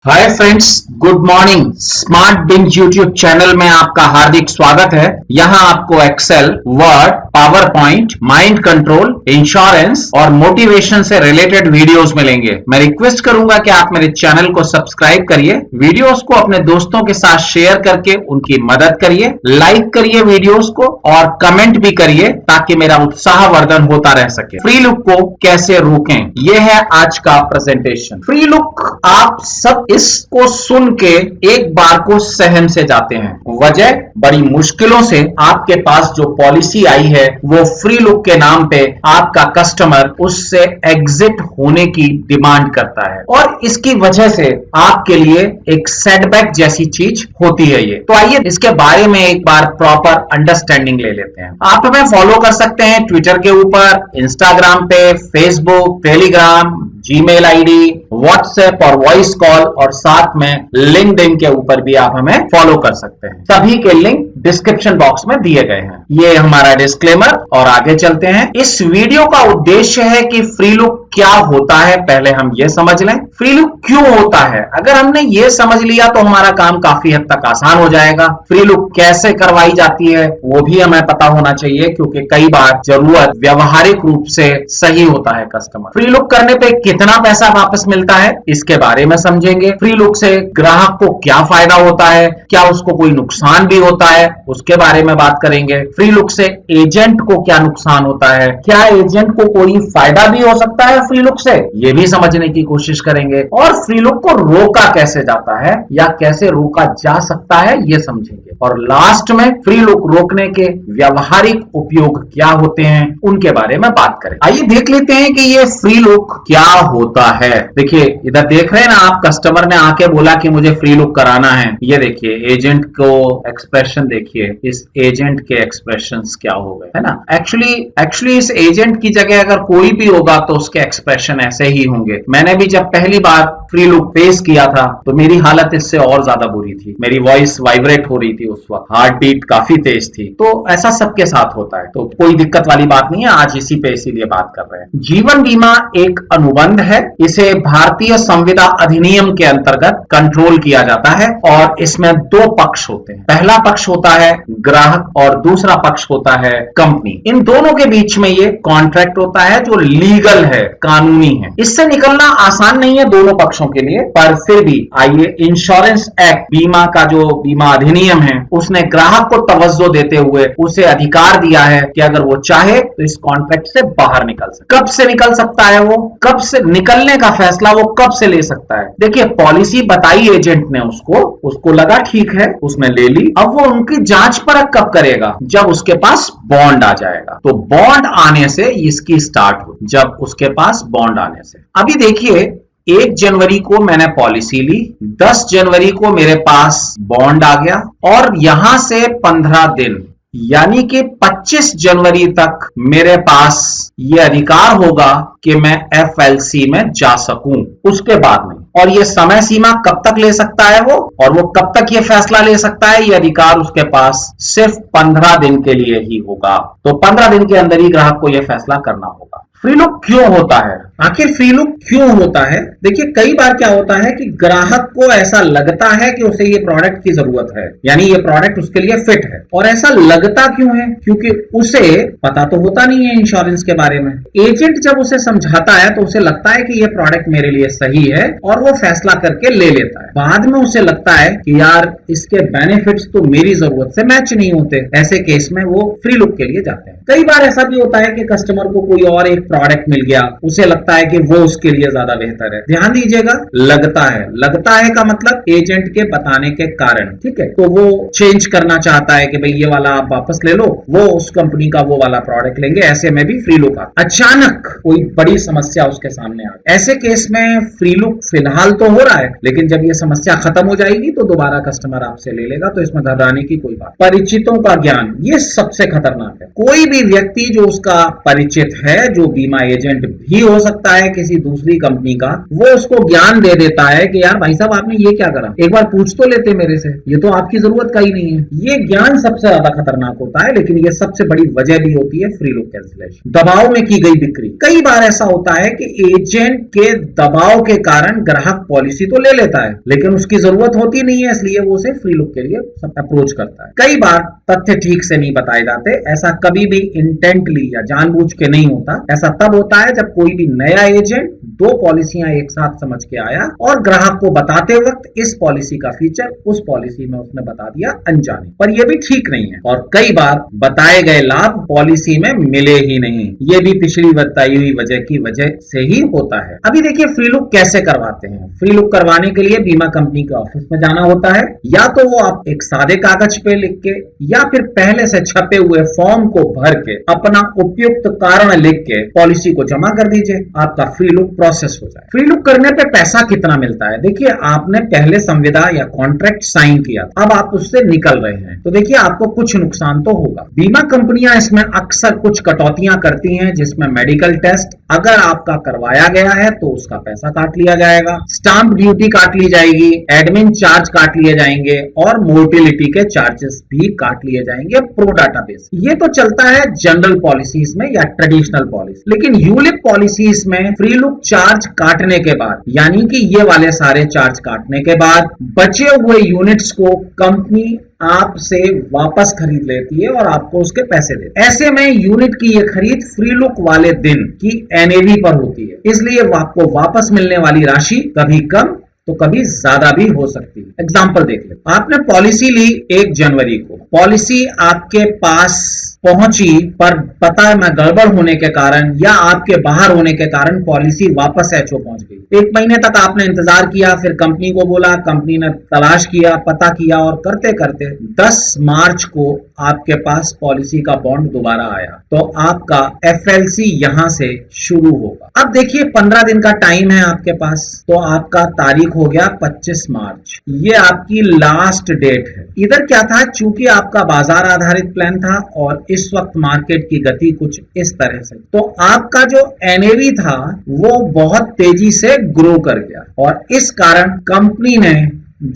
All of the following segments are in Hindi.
हाय friends, good morning. Smart binge YouTube channel में आपका हार्दिक स्वागत है। यहाँ आपको Excel, Word, power point, mind control, insurance और मोटिवेशन से रिलेटेड वीडियोस मिलेंगे। मैं रिक्वेस्ट करूंगा कि आप मेरे चैनल को सब्सक्राइब करिए, वीडियोस को अपने दोस्तों के साथ शेयर करके उनकी मदद करिए, लाइक करिए वीडियोस को और कमेंट भी करिए ताकि मेरा उत्साहवर्धन होता रह सके। फ्री लुक को कैसे रोकें, यह है आज का प्रेजेंटेशन। फ्री लुक आप सब इसको सुन के एक बार को सहम से जाते हैं। वजह, बड़ी मुश्किलों से आपके पास जो पॉलिसी आई है वो फ्री लुक के नाम पे आपका कस्टमर उससे एग्जिट होने की डिमांड करता है और इसकी वजह से आपके लिए एक सेटबैक जैसी चीज होती है ये। तो आइए इसके बारे में एक बार प्रॉपर अंडरस्टैंडिंग ले लेते हैं। आप हमें फॉलो कर सकते हैं ट्विटर के ऊपर, इंस्टाग्राम पे, Facebook, Telegram, Gmail ID, WhatsApp और वॉइस कॉल और साथ में लिंक्डइन के ऊपर भी आप हमें फॉलो कर सकते हैं। सभी के लिंक डिस्क्रिप्शन बॉक्स में दिए गए हैं। ये हमारा डिस्क्लेमर और आगे चलते हैं। इस वीडियो का उद्देश्य है कि फ्री लुक क्या होता है पहले हम ये समझ लें। फ्री लुक क्यों होता है, अगर हमने ये समझ लिया तो हमारा काम काफी हद तक आसान हो जाएगा। फ्री लुक कैसे करवाई जाती है वो भी हमें पता होना चाहिए क्योंकि कई बार जरूरत व्यवहारिक रूप से सही होता है कस्टमर। फ्री लुक करने पे कितना पैसा वापस मिलता है इसके बारे में समझेंगे। फ्री लुक से ग्राहक को क्या फायदा होता है, क्या उसको कोई नुकसान भी होता है उसके बारे में बात करेंगे। फ्री लुक से एजेंट को क्या नुकसान होता है, क्या एजेंट को कोई फायदा भी हो सकता है फ्री लुक से, ये भी समझने की कोशिश करेंगे। और फ्री लुक को रोका कैसे जाता है या कैसे रोका जा सकता है ये समझेंगे। और लास्ट में फ्री लुक रोकने के व्यवहारिक उपयोग क्या होते हैं उनके बारे में बात करें। आइए देख लेते हैं कि ये फ्री लुक क्या होता है। देखिए इधर देख रहे हैं ना आप, कस्टमर ने आके बोला कि मुझे फ्री लुक कराना है। ये देखिए एजेंट को एक्सप्रेशन देखिए, इस एजेंट के एक्सप्रेशंस क्या हो गए, है ना। एक्चुअली इस एजेंट की जगह अगर कोई भी होगा तो उसके एक्सप्रेशन ऐसे ही होंगे। मैंने भी जब पहली बार फ्री लुक पेश किया था तो मेरी हालत इससे और ज्यादा बुरी थी। मेरी वॉइस वाइब्रेट हो रही थी उस वक्त, हार्ट बीट काफी तेज थी। तो ऐसा सबके साथ होता है, तो कोई दिक्कत वाली बात नहीं है। आज इसी पे इसीलिए बात कर रहे हैं। जीवन बीमा एक अनुबंध है, इसे भारतीय संविदा अधिनियम के अंतर्गत कंट्रोल किया जाता है और इसमें दो पक्ष होते हैं। पहला पक्ष होता है ग्राहक और दूसरा पक्ष होता है कंपनी। इन दोनों के बीच में ये कॉन्ट्रैक्ट होता है जो लीगल है, कानूनी है। इससे निकलना आसान नहीं है दोनों पक्षों के लिए, पर फिर भी आइए इंश्योरेंस एक्ट, बीमा का जो बीमा अधिनियम है, उसने ग्राहक को तवज्जो देते हुए उसे अधिकार दिया है कि अगर वो चाहे तो इस कॉन्ट्रैक्ट से बाहर निकल सकता है। कब से निकल सकता है वो, कब से निकलने का फैसला वो कब से ले सकता है। देखिए पॉलिसी बताई एजेंट ने, उसको लगा ठीक है, उसने ले ली। अब वो उनकी जांच परख कब करेगा, जब उसके पास बॉन्ड आ जाएगा। तो बॉन्ड आने से इसकी स्टार्ट हो, जब उसके पास बॉन्ड आने से। अभी देखिए 1 जनवरी को मैंने पॉलिसी ली, 10 जनवरी को मेरे पास बॉन्ड आ गया और यहां से 15 दिन यानी कि 25 जनवरी तक मेरे पास ये अधिकार होगा कि मैं FLC में जा सकूं, उसके बाद नहीं। और ये समय सीमा कब तक ले सकता है वो, और वो कब तक ये फैसला ले सकता है, ये अधिकार उसके पास सिर्फ 15 दिन के लिए ही होगा। तो 15 दिन के अंदर ही ग्राहक को यह फैसला करना होगा। फ्री लुक क्यों होता है, आखिर फ्री लुक क्यों होता है। देखिए कई बार क्या होता है कि ग्राहक को ऐसा लगता है कि उसे ये प्रोडक्ट की जरूरत है, यानी ये प्रोडक्ट उसके लिए फिट है। और ऐसा लगता क्यों है, क्योंकि उसे पता तो होता नहीं है इंश्योरेंस के बारे में। एजेंट जब उसे समझाता है तो उसे लगता है कि ये प्रोडक्ट मेरे लिए सही है और वो फैसला करके ले लेता है। बाद में उसे लगता है कि यार इसके बेनिफिट्स तो मेरी जरूरत से मैच नहीं होते, ऐसे केस में वो फ्री लुक के लिए जाते हैं। कई बार ऐसा भी होता है कि कस्टमर को कोई और एक प्रोडक्ट मिल गया, उसे लगता है कि वो उसके लिए ज्यादा बेहतर है। ध्यान दीजिएगा, लगता है का मतलब एजेंट के बताने के कारण, ठीक है। तो वो चेंज करना चाहता है कि भाई ये वाला आप वापस ले लो, वो उस कंपनी का वो वाला प्रोडक्ट लेंगे, ऐसे में भी फ्री लुक आता। अचानक कोई बड़ी समस्या उसके सामने आ गई, ऐसे केस में फ्री लुक फिलहाल तो हो रहा है, लेकिन जब ये समस्या खत्म हो जाएगी तो दोबारा कस्टमर आपसे ले लेगा, तो इसमें घबराने की कोई बात। परिचितों का ज्ञान, ये सबसे खतरनाक है। कोई भी व्यक्ति जो उसका परिचित है, जो बीमा एजेंट भी हो सकता सकता है किसी दूसरी कंपनी का, वो उसको ज्ञान दे देता है कि यार भाई साहब आपने ये क्या करा, एक बार पूछ तो लेते मेरे से, ये तो आपकी जरूरत का ही नहीं है। ये ज्ञान सबसे ज्यादा खतरनाक होता है, लेकिन ये सबसे बड़ी वजह भी होती है फ्री लुक कैंसिलेशन, दबाव में की गई बिक्री। कई बार ऐसा होता है कि एजेंट के दबाव के कारण ग्राहक पॉलिसी तो ले लेता है, लेकिन उसकी जरूरत होती नहीं है, इसलिए वो उसे फ्री लुक के लिए अप्रोच करता है। कई बार तथ्य ठीक से नहीं बताए जाते। ऐसा कभी भी इंटेंटली या जानबूझ के नहीं होता। ऐसा तब होता है जब कोई भी नया एजेंट दो पॉलिसियां एक साथ समझ के आया और ग्राहक को बताते वक्त इस पॉलिसी का फीचर उस पॉलिसी में उसने बता दिया अनजाने, पर यह भी ठीक नहीं है। और कई बार बताए गए लाभ पॉलिसी में मिले ही नहीं। ये भी पिछली बताई हुई वजह की वजह से ही होता है। अभी देखिए फ्री लुक कैसे करवाते हैं। फ्री लुक करवाने के लिए बीमा कंपनी के ऑफिस में जाना होता है, या तो वो आप एक सादे कागज पे लिख के या फिर पहले से छपे हुए फॉर्म को भर के अपना उपयुक्त कारण लिख के पॉलिसी को जमा कर दीजिए, आपका फ्री लुक प्रोसेस हो जाए। फ्री लुक करने पे पैसा कितना मिलता है? देखिए आपने पहले संविदा या कॉन्ट्रैक्ट साइन किया, अब आप उससे निकल रहे हैं, तो देखिए आपको कुछ नुकसान तो होगा। बीमा कंपनियां इसमें अक्सर कुछ कटौतियां करती हैं, जिसमें मेडिकल टेस्ट अगर आपका करवाया गया है तो उसका पैसा काट लिया जाएगा, स्टाम्प ड्यूटी काट ली जाएगी, एडमिन चार्ज काट लिए जाएंगे और मोर्टिलिटी के चार्जेस भी काट लिए जाएंगे प्रो डाटाबेस। ये तो चलता है जनरल पॉलिसीज में या ट्रेडिशनल पॉलिसी, लेकिन यूलिप पॉलिसीज में फ्री लुक चार्ज काटने के बाद, यानी कि ये वाले सारे चार्ज काटने के बाद बचे हुए यूनिट्स को कंपनी आपसे वापस खरीद लेती है और आपको उसके पैसे देती है। ऐसे में यूनिट की ये खरीद फ्री लुक वाले दिन की एनएवी पर होती है, इसलिए आपको वापस मिलने वाली राशि कभी कम तो कभी ज्यादा भी हो सकती है। एग्जाम्पल देख ले, आपने पॉलिसी ली 1 जनवरी को, पॉलिसी आपके पास पहुंची पर पता में गड़बड़ होने के कारण या आपके बाहर होने के कारण पॉलिसी वापस एचओ पहुंच गई। 1 महीने तक आपने इंतजार किया, फिर कंपनी को बोला, कंपनी ने तलाश किया, पता किया और करते करते 10 मार्च को आपके पास पॉलिसी का बॉन्ड दोबारा आया, तो आपका एफएलसी यहां से शुरू होगा। अब देखिए 15 दिन का टाइम है आपके पास, तो आपका तारीख हो गया 25 मार्च, ये आपकी लास्ट डेट है। इधर क्या था, चूंकि आपका बाजार आधारित प्लान था और इस वक्त मार्केट की गति कुछ इस तरह से, तो आपका जो एनएवी था वो बहुत तेजी से ग्रो कर गया और इस कारण कंपनी ने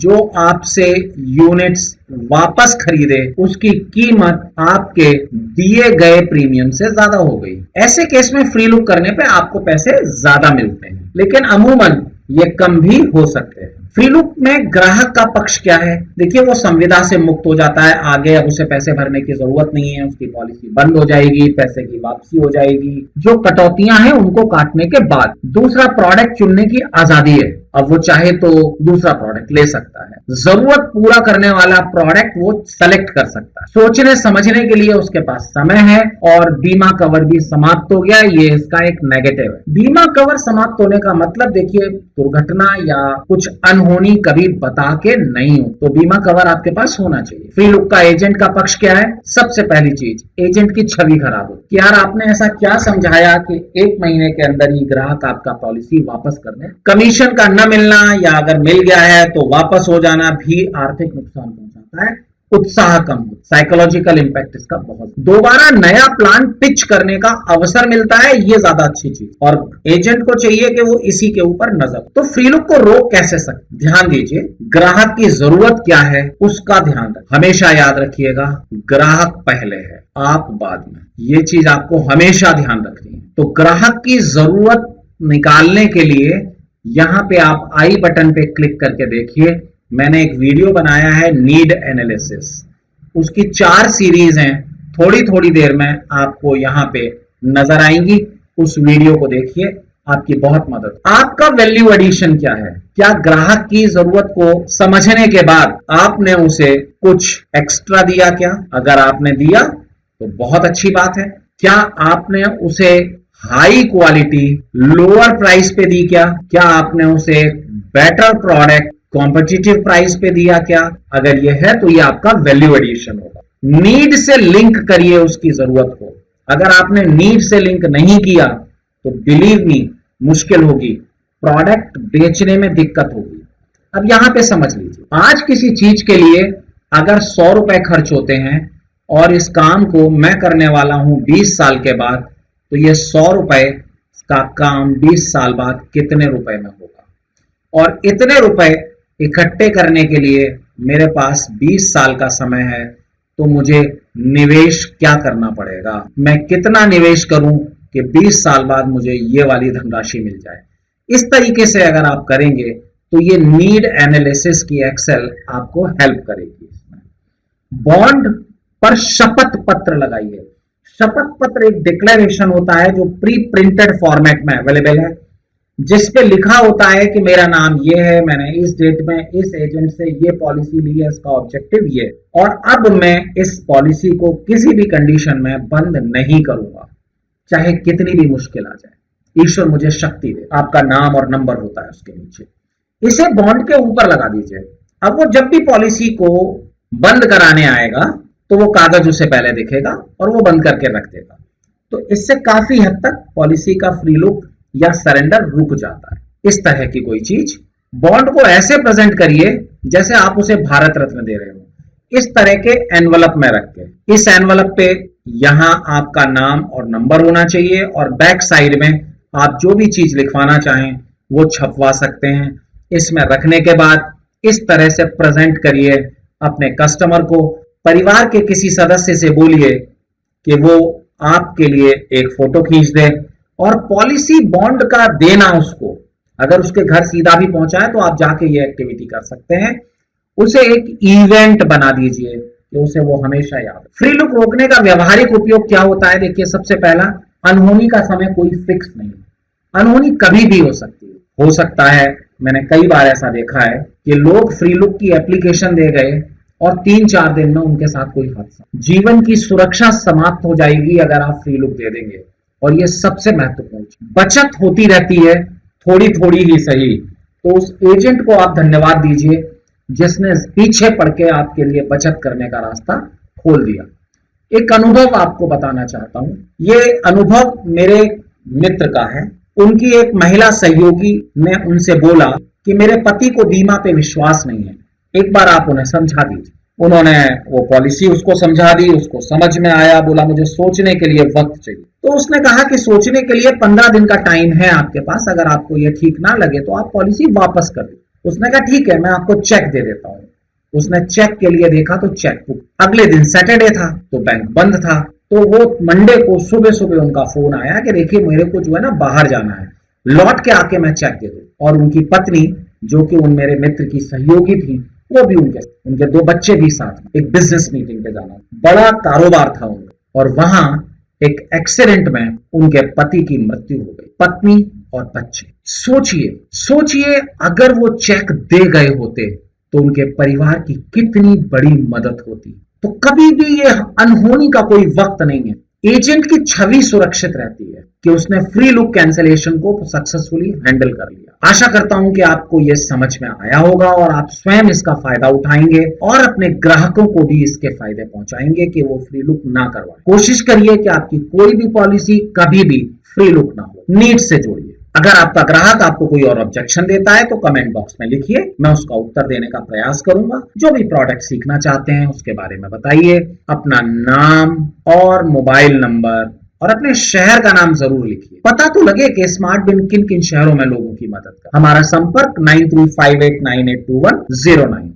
जो आपसे यूनिट्स वापस खरीदे उसकी कीमत आपके दिए गए प्रीमियम से ज्यादा हो गई। ऐसे केस में फ्री लुक करने पे आपको पैसे ज्यादा मिलते हैं, लेकिन अमूमन ये कम भी हो सकते हैं। फ्री लुक में ग्राहक का पक्ष क्या है? देखिए वो संविदा से मुक्त हो जाता है, आगे अब उसे पैसे भरने की जरूरत नहीं है, उसकी पॉलिसी बंद हो जाएगी, पैसे की वापसी हो जाएगी जो कटौतियां हैं उनको काटने के बाद। दूसरा, प्रोडक्ट चुनने की आजादी है, अब वो चाहे तो दूसरा प्रोडक्ट ले सकता है, जरूरत पूरा करने वाला प्रोडक्ट वो सेलेक्ट कर सकता है, सोचने समझने के लिए उसके पास समय है। और बीमा कवर भी समाप्त हो गया, ये इसका एक नेगेटिव है। बीमा कवर समाप्त होने का मतलब देखिए दुर्घटना या कुछ अनहोनी कभी बता के नहीं हो, तो बीमा कवर आपके पास होना चाहिए। फ्री लुक का एजेंट का पक्ष क्या है? सबसे पहली चीज, एजेंट की छवि खराब हो। यार आपने ऐसा क्या समझाया कि 1 महीने के अंदर ही ग्राहक आपका पॉलिसी वापस कर दे? कमीशन का न मिलना या अगर मिल गया है तो वापस हो जाना भी आर्थिक नुकसान पहुंचाता है, उत्साह कम हो, साइकोलॉजिकल इंपैक्ट इसका बहुत। दोबारा नया प्लान पिच करने का अवसर मिलता है, ये ज्यादा अच्छी चीज, और एजेंट को चाहिए कि वो इसी के ऊपर नजर। तो फ्री लुक को रोक कैसे सकते? ध्यान दीजिए, ग्राहक की जरूरत क्या है उसका ध्यान रखें। हमेशा याद रखिएगा, ग्राहक पहले है, आप बाद में, ये चीज आपको हमेशा ध्यान रखनी है। तो ग्राहक की जरूरत निकालने के लिए यहां पे आप आई बटन पे क्लिक करके देखिए, मैंने एक वीडियो बनाया है नीड एनालिसिस, उसकी 4 सीरीज हैं, थोड़ी थोड़ी देर में आपको यहां पे नजर आएंगी, उस वीडियो को देखिए, आपकी बहुत मदद। आपका वैल्यू एडिशन क्या है? क्या ग्राहक की जरूरत को समझने के बाद आपने उसे कुछ एक्स्ट्रा दिया क्या? अगर आपने दिया तो बहुत अच्छी बात है। क्या आपने उसे हाई क्वालिटी लोअर प्राइस पे दी क्या? क्या आपने उसे बेटर प्रोडक्ट कॉम्पिटिटिव प्राइस पे दिया क्या? अगर ये है तो ये आपका वैल्यू एडिशन होगा। नीड से लिंक करिए उसकी जरूरत को। अगर आपने नीड से लिंक नहीं किया तो बिलीव मी मुश्किल होगी, प्रोडक्ट बेचने में दिक्कत होगी। अब यहां पे समझ लीजिए, आज किसी चीज के लिए अगर 100 रुपए खर्च होते हैं और इस काम को मैं करने वाला हूं 20 साल के बाद, तो ये 100 रुपए का काम 20 साल बाद कितने रुपए में होगा, और इतने रुपए इकट्ठे करने के लिए मेरे पास 20 साल का समय है, तो मुझे निवेश क्या करना पड़ेगा, मैं कितना निवेश करूं कि 20 साल बाद मुझे ये वाली धनराशि मिल जाए। इस तरीके से अगर आप करेंगे तो ये नीड एनालिसिस की एक्सेल आपको हेल्प करेगी। बॉन्ड पर शपथ पत्र लगाइए। शपथ पत्र एक डिक्लेरेशन होता है जो प्री प्रिंटेड फॉर्मेट में अवेलेबल है, जिस पे लिखा होता है कि मेरा नाम ये है, मैंने इस डेट में इस एजेंट से ये पॉलिसी ली है, इसका ऑब्जेक्टिव ये, और अब मैं इस पॉलिसी को किसी भी कंडीशन में बंद नहीं करूंगा, चाहे कितनी भी मुश्किल आ जाए, ईश्वर मुझे शक्ति दे। आपका नाम और नंबर होता है उसके नीचे, इसे बॉन्ड के ऊपर लगा दीजिए। अब वो जब भी पॉलिसी को बंद कराने आएगा तो वो कागज उसे पहले दिखेगा और वो बंद करके रख देगा। तो इससे काफी हद तक पॉलिसी का फ्री लुक या सरेंडर रुक जाता है। इस तरह की कोई चीज, बॉन्ड को ऐसे प्रेजेंट करिए जैसे आप उसे भारत रत्न दे रहे हो, इस तरह के एनवलप में रख के। इस एनवलप पे यहां आपका नाम और नंबर होना चाहिए, और बैक साइड में आप जो भी चीज लिखवाना चाहें वो छपवा सकते हैं। इसमें रखने के बाद इस तरह से प्रेजेंट करिए अपने कस्टमर को। परिवार के किसी सदस्य से बोलिए कि वो आपके लिए एक फोटो खींच दे, और पॉलिसी बॉन्ड का देना उसको, अगर उसके घर सीधा भी पहुंचा है तो आप जाके ये एक्टिविटी कर सकते हैं। उसे एक इवेंट बना दीजिए कि उसे वो हमेशा याद। फ्री लुक रोकने का व्यवहारिक उपयोग क्या होता है? देखिए, सबसे पहला, अनहोनी का समय कोई फिक्स नहीं, अनहोनी कभी भी हो सकती है। हो सकता है, मैंने कई बार ऐसा देखा है कि लोग फ्री लुक की एप्लीकेशन दे गए और 3-4 दिन में उनके साथ कोई हादसा। जीवन की सुरक्षा समाप्त हो जाएगी अगर आप फ्री लुक दे देंगे, और ये सबसे महत्वपूर्ण। बचत होती रहती है, थोड़ी थोड़ी ही सही, तो उस एजेंट को आप धन्यवाद दीजिए जिसने पीछे पड़ के आपके लिए बचत करने का रास्ता खोल दिया। एक अनुभव आपको बताना चाहता हूं। ये अनुभव मेरे मित्र का है। उनकी एक महिला सहयोगी ने उनसे बोला कि मेरे पति को बीमा पे विश्वास नहीं है, एक बार आप उन्हें समझा दीजिए। उन्होंने वो पॉलिसी उसको समझा दी, उसको समझ में आया, बोला मुझे सोचने के लिए वक्त चाहिए। तो उसने कहा कि सोचने के लिए 15 दिन का टाइम है आपके पास, अगर आपको ये ठीक ना लगे तो आप पॉलिसी वापस कर दीजिए। उसने कहा ठीक है, मैं आपको चेक दे देता हूँ। उसने चेक के लिए देखा तो चेक बुक, अगले दिन सैटरडे था तो बैंक बंद था, तो वो मंडे को सुबह सुबह उनका फोन आया कि देखिए मेरे को जो है ना बाहर जाना है, लौट के आके मैं चेक दे दूं। और उनकी पत्नी, जो कि उन मेरे मित्र की सहयोगी थी, वो भी उनके 2 बच्चे भी साथ में, एक बिजनेस मीटिंग पे जाना, बड़ा कारोबार था उनका, और वहां एक एक्सीडेंट में उनके पति की मृत्यु हो गई, पत्नी और बच्चे। सोचिए अगर वो चेक दे गए होते तो उनके परिवार की कितनी बड़ी मदद होती। तो कभी भी ये अनहोनी का कोई वक्त नहीं है। एजेंट की छवि सुरक्षित रहती है कि उसने फ्री लुक कैंसिलेशन को सक्सेसफुली हैंडल कर लिया। आशा करता हूं कि आपको यह समझ में आया होगा और आप स्वयं इसका फायदा उठाएंगे और अपने ग्राहकों को भी इसके फायदे पहुंचाएंगे कि वो फ्री लुक ना करवाएं। कोशिश करिए कि आपकी कोई भी पॉलिसी कभी भी फ्री लुक ना हो। नीड से जोड़िए। अगर आपका ग्राहक आपको कोई और ऑब्जेक्शन देता है तो कमेंट बॉक्स में लिखिए, मैं उसका उत्तर देने का प्रयास करूंगा। जो भी प्रोडक्ट सीखना चाहते हैं उसके बारे में बताइए, अपना नाम और मोबाइल नंबर और अपने शहर का नाम जरूर लिखिए। पता तो लगे कि स्मार्ट बिन किन किन शहरों में लोगों की मदद कर। हमारा संपर्क 9358982109।